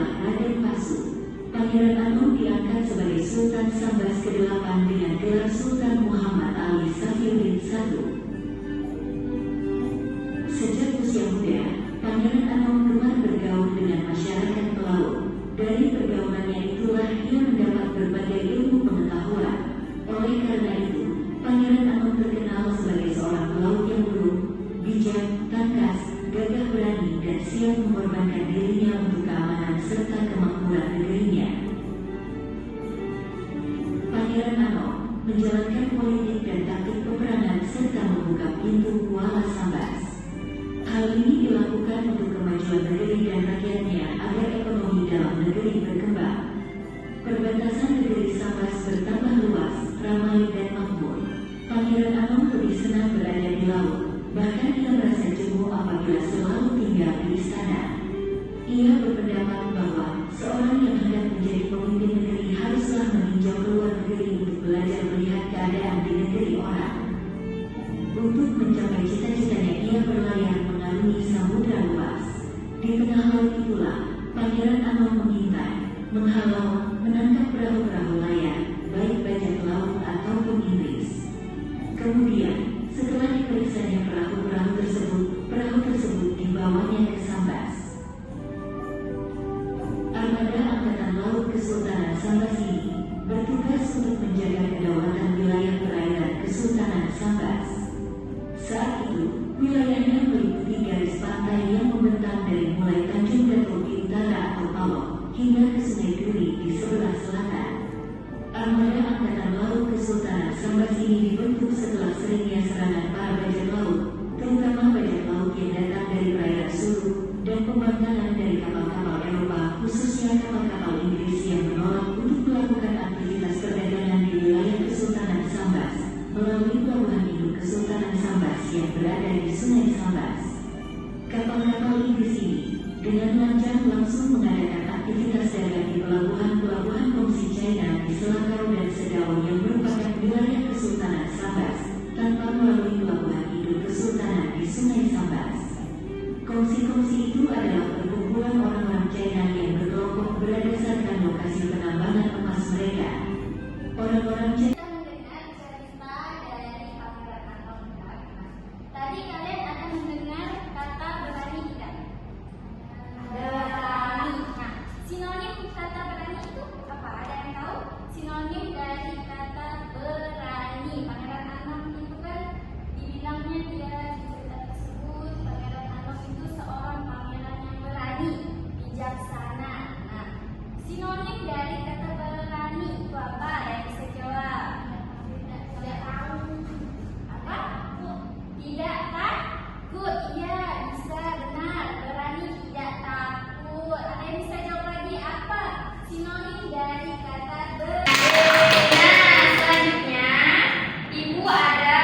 adalah Raden Pasu. Pangeran Anom diangkat sebagai Sultan Sambas ke-8 dengan gelar Sultan Muhammad Ali Safiuddin I. Sejak usia muda, Pangeran Anom gemar bergaul dengan masyarakat pelaut. Dari pergaulannya itulah ia mendapat berbagai ilmu pengetahuan. Oleh karena itu, Pangeran Anom terkenal sebagai seorang pelaut yang buruk, bijak, tangkas, gagah berani, dan siap mengorbankan dirinya untuk keamanan serta kemakmuran negerinya. Pangeran Anom menjalankan politik dan taktik peperangan serta membuka pintu Kuala Sambas. Hal ini dilakukan untuk kemajuan negeri dan rakyatnya agar ekonomi dalam negeri berkembang. Perbatasan negeri Sambas bertambah luas, ramai, dan makmur. Pangeran Anom lebih senang berada di laut, bahkan ia merasa jenuh apabila selalu tinggal di istana. Ia berpendapat bahwa seorang yang hendak menjadi pemimpin negeri haruslah meninjau ke luar negeri untuk belajar melihat keadaan di negeri orang. Untuk mencapai cita-citanya, ia berlayar mengarungi samudra luas. Di tengah laut itulah Pangeran Anom mengintai, menghalau, menangkap perahu-perahu layar, baik bajak laut ataupun Inggris. Kemudian, setelah diperiksanya perahu-perahu tersebut dibawanya ke Sambas. Armada Angkatan Laut Kesultanan Sambas ini bertugas untuk menjaga kedaulatan wilayah perairan Kesultanan Sambas. Saat itu, wilayahnya meliputi garis pantai yang membentang dari mulai Tanjung Datuk di utara atau Palok hingga ke Sungai Duri di sebelah selatan. Armada Angkatan Laut Kesultanan Sambas ini dibentuk setelah seringnya serangan para bajak laut, terutama bajak laut yang datang dari perairan Sulu, dan pembangkangan dari kapal-kapal Eropa, khususnya kapal-kapal Inggris yang menolak untuk melakukan aktivitas perdagangan di wilayah Kesultanan Sambas melalui pelabuhan induk Kesultanan Sambas yang berada di Sungai Sambas. Kapal-kapal Inggris ini dengan lancar langsung mengadakan aktivitas dagang di pelabuhan-pelabuhan kongsi China di Selangau dan Sedau yang merupakan wilayah Kesultanan Sambas, tanpa melalui pelabuhan induk Kesultanan di Sungai Sambas. Kongsi-kongsi itu adalah perkumpulan orang-orang China yang berkelompok berdasarkan lokasi penambangan emas mereka. Orang-orang China. Tadi kalian ada mendengar kata berani tidak? Berani. Nah, sinonim kata berani itu apa? Ada yang tahu? Sinonim dari kata berani. Pangeran Anom itu kan dibilangnya dia di cerita tersebut, Pangeran Anom itu seorang pangeran yang berani, bijaksana. Nah, sinonim dari kata berani itu apa? Yang bisa jawab? Tidak tahu. Apa? Tidak takut. Iya, bisa, benar. Berani, tidak takut. Ada yang bisa jawab lagi apa sinonim dari kata berani? Nah, selanjutnya Ibu ada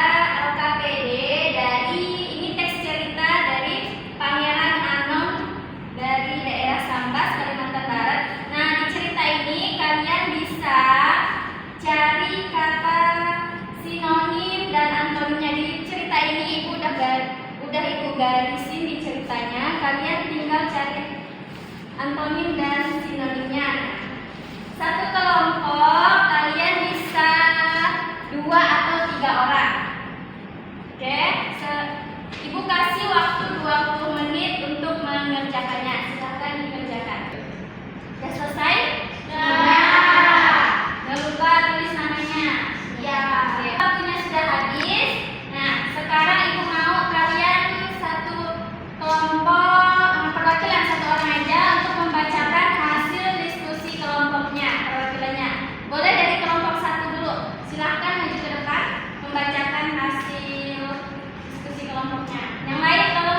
LKPD dari ini teks cerita dari Pangeran Anom dari daerah Sambas, Kalimantan Barat. Nah, di cerita ini kalian bisa cari kata sinonim dan antonimnya. Di cerita ini Ibu udah Ibu garisin di ceritanya. Kalian tinggal cari antonim dan sinonimnya. Satu kelompok kalian bisa 2 atau 3 orang. Oke, Ibu kasih waktu 20 menit untuk mengerjakannya. Silakan dikerjakan. Sudah selesai? Jangan lupa tulis namanya. Ya, waktunya sudah habis. Nah, sekarang Ibu mau kalian satu kelompok perwakilan 1 orang aja untuk membacakan hasil diskusi kelompoknya, perwakilannya. Boleh dari kelompok 1 dulu. Silahkan maju ke depan membacakan hasil diskusi kelompoknya. Yang lain kalau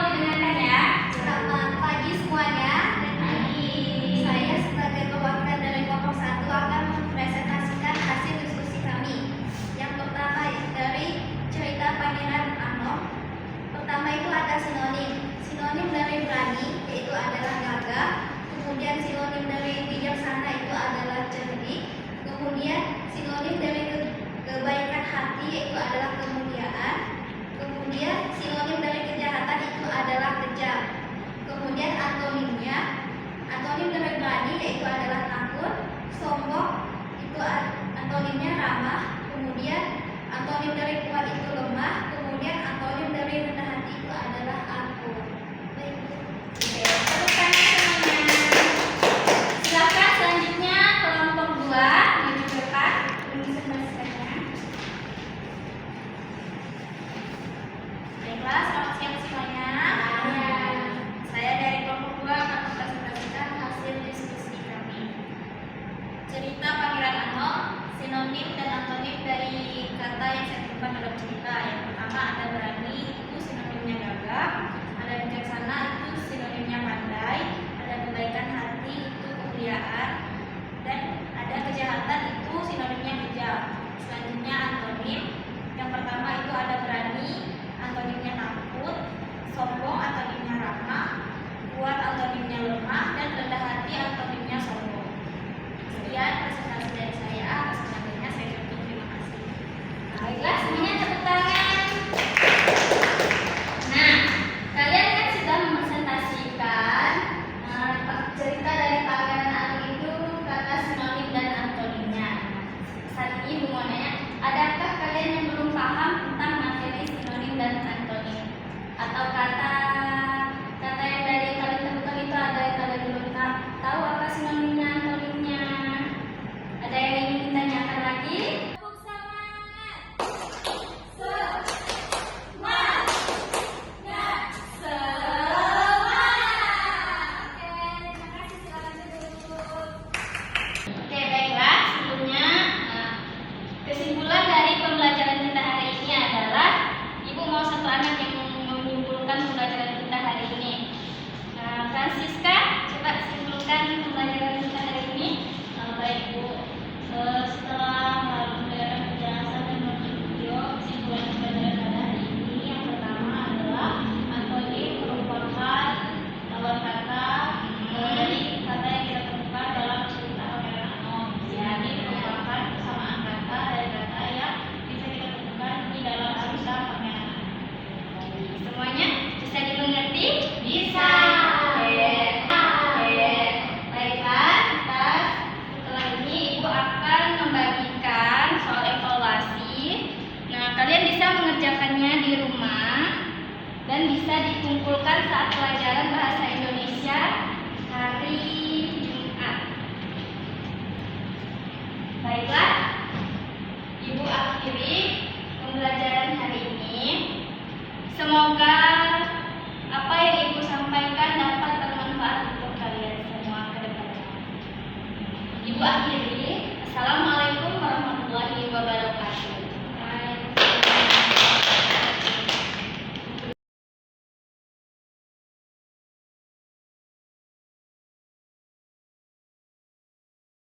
mengakhiri pembelajaran hari ini. Semoga apa yang Ibu sampaikan dapat bermanfaat untuk kalian semua ke depannya. Ibu akhiri.